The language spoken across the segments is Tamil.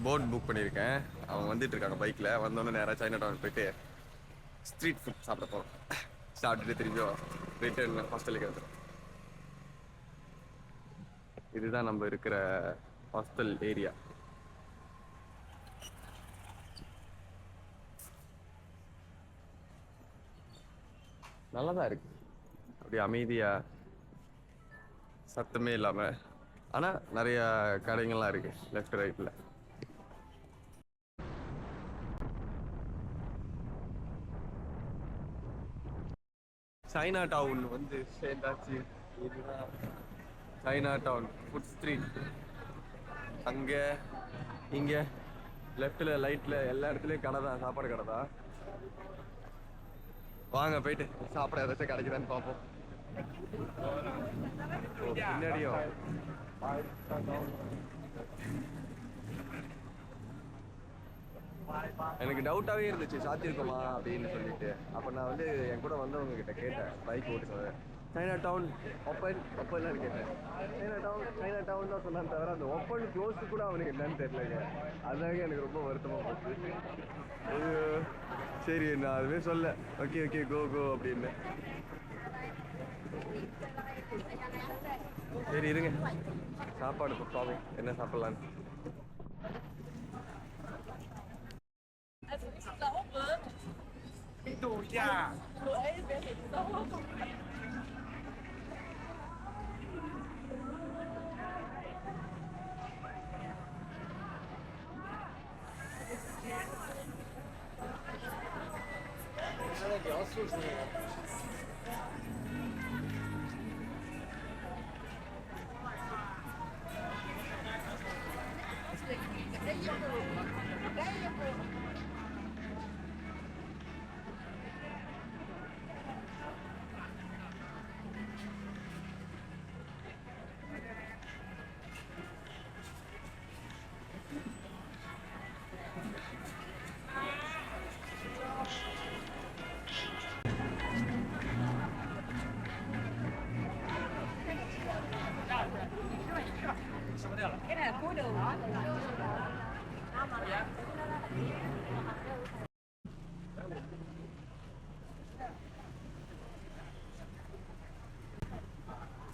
போட் புக் பண்ணியிருக்கேன். அவங்க வந்துட்டு இருக்காங்க பைக்கில். வந்தோடனே நேராக சைனா டவுன் போயிட்டு ஸ்ட்ரீட் ஃபுட் சாப்பிட போகிறோம். சாப்பிட்டுட்டு திரும்பியும் ரிட்டர்ன் ஹாஸ்டலுக்கு வந்துடும். இதுதான் நம்ம இருக்கிற ஹாஸ்டல் ஏரியா. நல்லாதான் இருக்கு, அப்படி அமைதியா, சத்தமே இல்லாம. ஆனா நிறைய கடைகள்லாம் இருக்கு லெஃப்ட் ரைட்ல. சைனா டவுன் வந்து சேர்ந்தாச்சு. இதுதான் சைனா டவுன் ஃபுட் ஸ்ட்ரீட். அங்க இங்க லெஃப்ட்ல லைட்ல எல்லா இடத்துலயும் கடை தான், சாப்பாடு கடை தான். வாங்க போயிட்டு சாப்பிட ஏதாச்சும் கிடைக்குதான்னு பார்ப்போம். பின்னாடியும் எனக்கு டவுட்டாகவே இருந்துச்சு சாத்தியிருக்குமா அப்படின்னு சொல்லிட்டு. அப்போ நான் வந்து என் கூட வந்தவங்க கிட்ட கேட்டேன், பைக் ஓட்டுறது. சைனா டவுன் ஓப்பன் கேட்டேன். சைனா டவுன் தான் சொன்னான்னு தவிர அந்த ஓப்பன் க்ளோஸ் கூட அவனுக்கு என்னன்னு தெரியலங்க. அதாங்க எனக்கு ரொம்ப வருத்தமாக போச்சு. சரி நான் அதுவே சொல்ல, ஓகே ஓகே கோ கோ அப்படின்னு. சரி இருங்க, சாப்பாடு பார்ப்போம் என்ன சாப்பிட்லான்னு.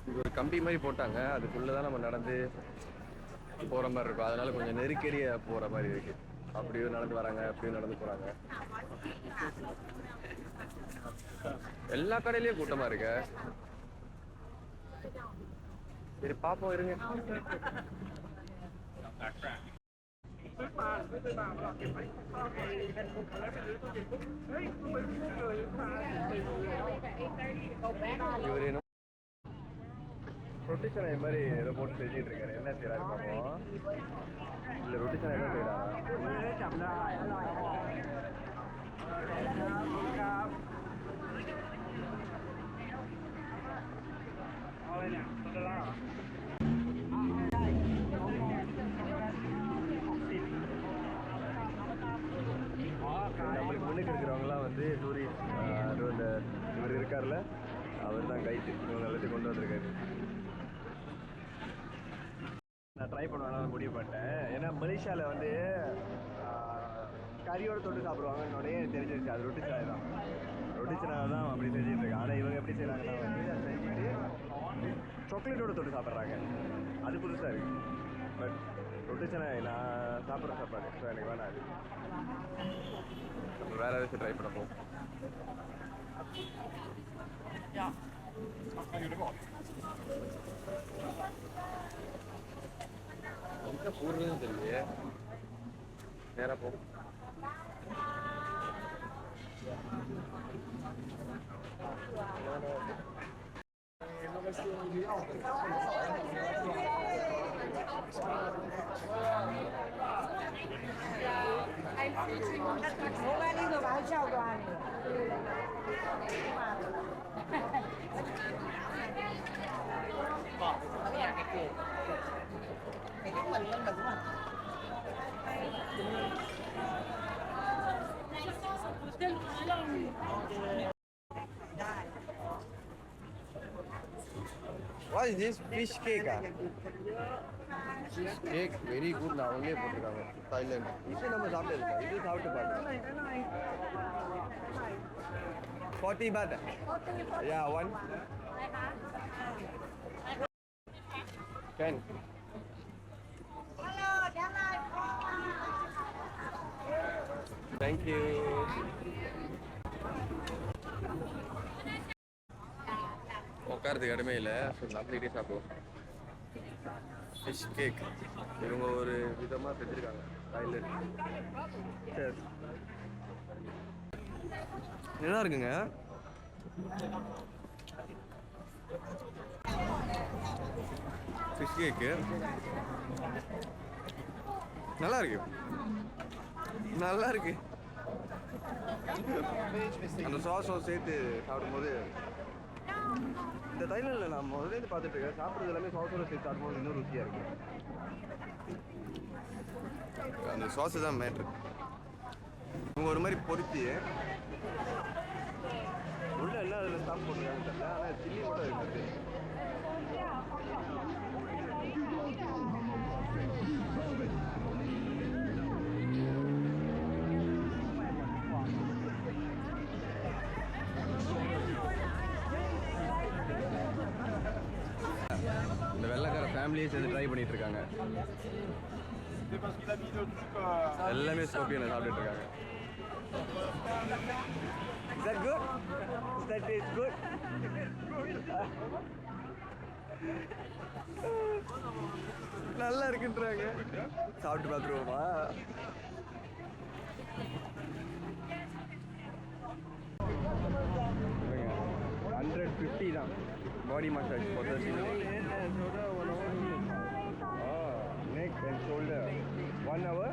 இது ஒரு கம்பி மாதிரி போட்டாங்க, அதுக்குள்ளதான் நம்ம நடந்து போற மாதிரி இருக்கும். அதனால கொஞ்சம் நெருக்கடியா போற மாதிரி இருக்கு. அப்படியும் நடந்து வராங்க, அப்படியும் நடந்து போறாங்க. எல்லா கடையிலயும் கூட்டமா இருக்கு. சரி பாப்போம் இருங்க. இவர் என்ன ரொட்டி சனை மாதிரி ஏதோ போட்டு செஞ்சுட்டு இருக்காரு. என்ன செய்யறாரு பாப்போம். இல்ல ரொட்டி சனை என்ன செய்யறாரா? நம்மளுக்கு முன்னுக்கு இருக்கிறவங்கலாம் வந்து டூரிஸ்ட். அந்த இவர் இருக்கார்ல, அவர் தான் கைட்டு. இவங்க எல்லாத்தையும் கொண்டு வந்திருக்காரு. நான் ட்ரை பண்ணுவேன் முடிவு பண்ணிட்டேன். ஏன்னா மலேசியாவில் வந்து கறியோடு தொட்டு சாப்பிடுவாங்கன்னு தெரிஞ்சிருச்சு. அது ரொட்டி சாய் தான். ரொட்டி சாய் தான் அப்படி செஞ்சுட்டு இருக்கேன். ஆனால் இவங்க எப்படி செய்கிறாங்கன்னா வந்து அதை செஞ்சுட்டு சாக்லேட்டோட தொட்டு சாப்பிட்றாங்க. அது புதுசாக இருக்குது. பட் ரொட்டி சனை நான் சாப்பிட்ற சாப்பாடு, ஸோ எனக்கு வேணாம். அது நம்ம வேறு ஏதாச்சும் ட்ரை பண்ணப்போம். எங்கே போடுறதுன்னு தெரியலையே. நேராக போ. is this? Fish cake. Fish cake, very good. நான் ஒண்ணே போட்டுருக்காங்க தாய்லாந்து. இது நம்ம சாப்பிட்டது இது சாப்பிட்டு பாருங்க. 40 baht. Yeah, one. 10. Thank you. உட்காரதுக்கு இடமே இல்லை. ஸோ சாப்பிட்டுக்கிட்டே சாப்பிடுவோம். ஃபிஷ் கேக் இவங்க ஒரு விதமாக செஞ்சுருக்காங்க தாய்லாந்து. சரி நல்லா இருக்குங்க. ஃபிஷ் கேக்கு நல்லா இருக்கு, நல்லா இருக்கு. அந்த சாஸும் சேர்த்து சாப்பிடும்போது இந்த தைலண்டில் நான் முதல்ல பார்த்துட்டு இருக்கேன். சாப்பிட்றது எல்லாமே சாஸோட சேர்த்து சாப்பிடும்போது இன்னும் ருசியாக இருக்கு. அந்த சாஸு தான் மேட்ரு. இவங்க ஒரு மாதிரி பொரிச்சு உள்ள எல்லாம் அதில் ஸ்டாப் போட்டுருக்காங்க தெரியல, ஆனால் சில்லி மட்டும் இருக்குது. இந்த வெள்ளைக்கார ஃபேமிலியே சேர்ந்து ட்ரை பண்ணிட்டு இருக்காங்க. எல்லாமே ஸ்கோர்பியனை சாப்பிட்டுட்டு இருக்காங்க. Is that good? Does that taste good? நல்லா இருக்குன்றாங்க. சாப்பிட்டு பார்த்துருவோமா? $150 தான் பாடி மசாஜ் பொறுத்த. neck and shoulder 1 hour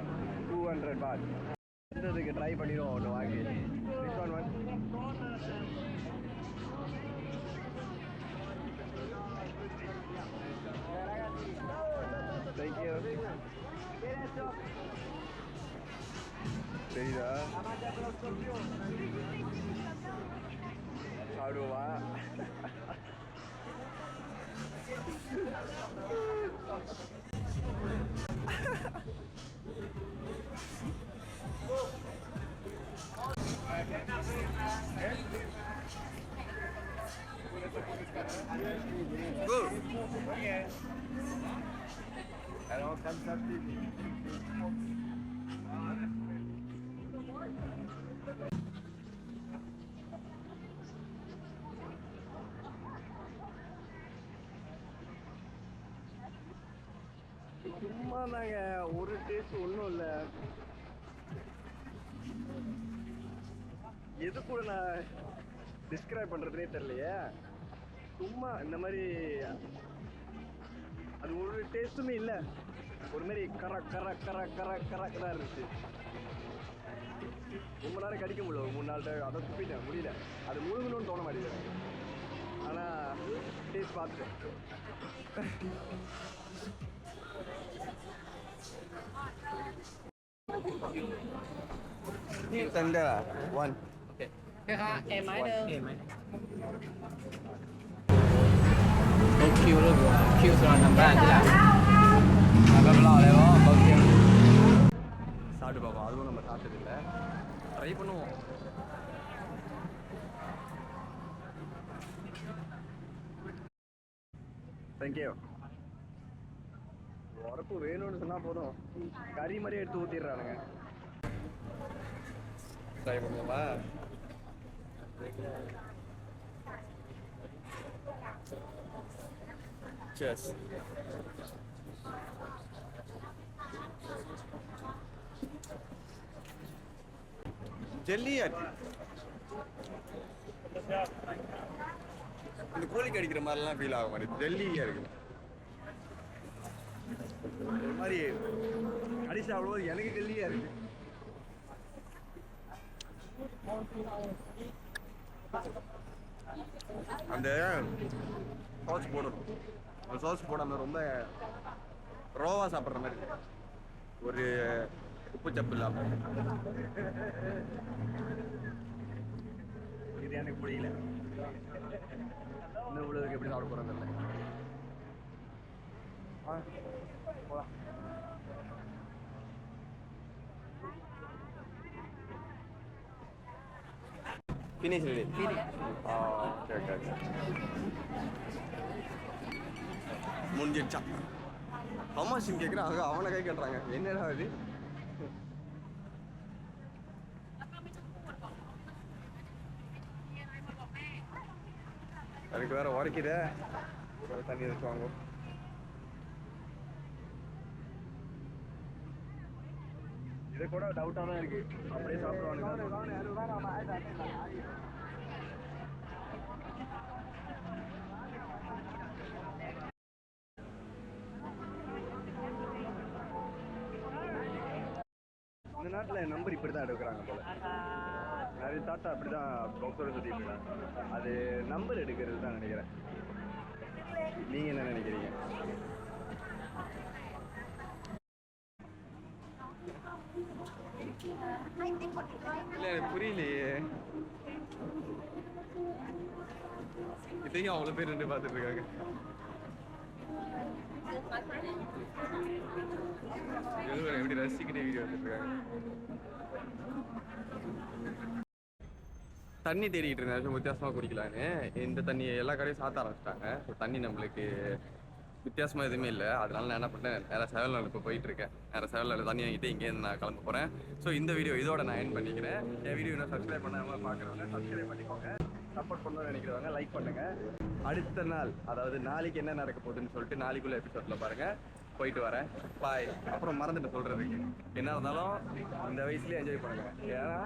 200 baht. இதுக்கு ட்ரை பண்ணிடுவோம் ஒன்று வாங்கி. This one. Thank you. சரிதா சாப்பிடுவா? Good. Hello, Kansas TV. சும்மா தாங்க, ஒரு டேஸ்ட் ஒன்றும் இல்லை. எது கூட நான் டிஸ்கிரைப் பண்ணுறதுனே தெரியலையே. சும்மா இந்த மாதிரி அது ஒரு டேஸ்ட்டுமே இல்லை. ஒரு மாதிரி கர கர கர கர கரக்கு தான் இருந்துச்சு. ரொம்ப நேரம் கடிக்க முடியல. ஒரு 3-4 டைம் அதை துப்பிட்டேன், முடியல. அது முழுங்கணும்னு தோண மாட்டேங்குது. ஆனால் டேஸ்ட் பார்த்துட்டேன். Tender one. Okay. Cái ha em máy đâu? Em máy. Kêu luôn. Kêu rồi nằm ra chứ là. Apa lo lewo? Bagian. சாப்பிட்டு பார்ப்போம். அதுவும் நம்ம சாப்பிட்டது இல்லை. ட்ரை பண்ணுவோம். தேங்க்யூ. உரப்பு வேணும்னு சொன்னா போதும், கறி மாதிரி எடுத்து ஊத்திடுறானுங்க. ட்ரை பண்ணுவோமா? Cheers. ஜெல்லியா இருக்கு. இந்த கோழிக்கு அடிக்கிற மாதிரிலாம் ஃபீல் ஆக மாட்டேங்குது. ஜெல்லியா இருக்கு. ஒரு மாதிரி அடிச்சு சாப்பிடும்போது எனக்கு ஜெல்லியா இருக்கு. அந்த சாஸ் போடணும். அந்த சாஸ் போடாமல் ரொம்ப ரோவாக சாப்பிட்ற மாதிரி இருக்கு. ஒரு உப்பு சப்பு இல்லாமல். இது எனக்கு பிடிக்கல. இன்னும் உள்ளதுக்கு எப்படி சாப்பிட போகிறோம் இல்லை. போலாம். Finish ready. Okay okay okay. முடிஞ்சிடுச்சா? அம்மா சிம் கேட்குறான், அவனை கை கட்டுறாங்க. என்னடா இது? அதுக்கு வேற உரைக்குதே. தண்ணி வச்சு வாங்கும். இது கூட டவுட்டாக தான் இருக்கு. அப்படியே சாப்பிடுவாங்க. இந்த நாட்டில் நம்பர் இப்படி தான் எடுக்கிறாங்க போல. நிறைய தாத்தா அப்படி தான் பாக்ஸோட சுற்றிட்டு இருக்காங்க. அது நம்பர் எடுக்கிறது தான் நினைக்கிறேன். நீங்கள் என்ன நினைக்கிறீங்க? இல்லை எனக்கு புரியலையே. இதையும் அவ்வளோ பேர் ரெண்டு பார்த்துட்டு இருக்காங்க. எப்படி ரசிக்கிட்டே வீடியோ எடுத்துட்டு இருக்காங்க. தண்ணி தேடிக்கிட்டு இருந்தேன் வித்தியாசமாக குடிக்கலான்னு. இந்த தண்ணி எல்லா கடையும் சாத்த ஆரம்பிச்சிட்டாங்க. ஸோ தண்ணி நம்மளுக்கு வித்தியாசமாக எதுவுமே இல்லை. அதனால நான் என்ன பண்ணேன், நேராக செவல் இப்போ போயிட்டு இருக்கேன். நேராக செவல் தண்ணி வாங்கிட்டு இங்கேருந்து நான் கிளம்ப போகிறேன். ஸோ இந்த வீடியோ இதோட நான் எண்ட் பண்ணிக்கிறேன். என் வீடியோ இன்னும் சப்ஸ்கிரைப் பண்ணாமல் பார்க்குறவங்க சப்ஸ்கிரைப் பண்ணிக்கோங்க. சப்போர்ட் பண்ணணும்னு நினைக்கிறவங்க லைக் பண்ணுங்கள். அடுத்த நாள், அதாவது நாளைக்கு என்ன நடக்க போகுதுன்னு சொல்லிட்டு நாளைக்குள்ள எபிசோடில் பாருங்கள். போயிட்டு வரேன். பாய். அப்புறம் மறந்துட்டு சொல்கிறதுக்கு என்ன இருந்தாலும் இந்த வயசுலேயே என்ஜாய் பண்ணுங்கள். ஏன்னா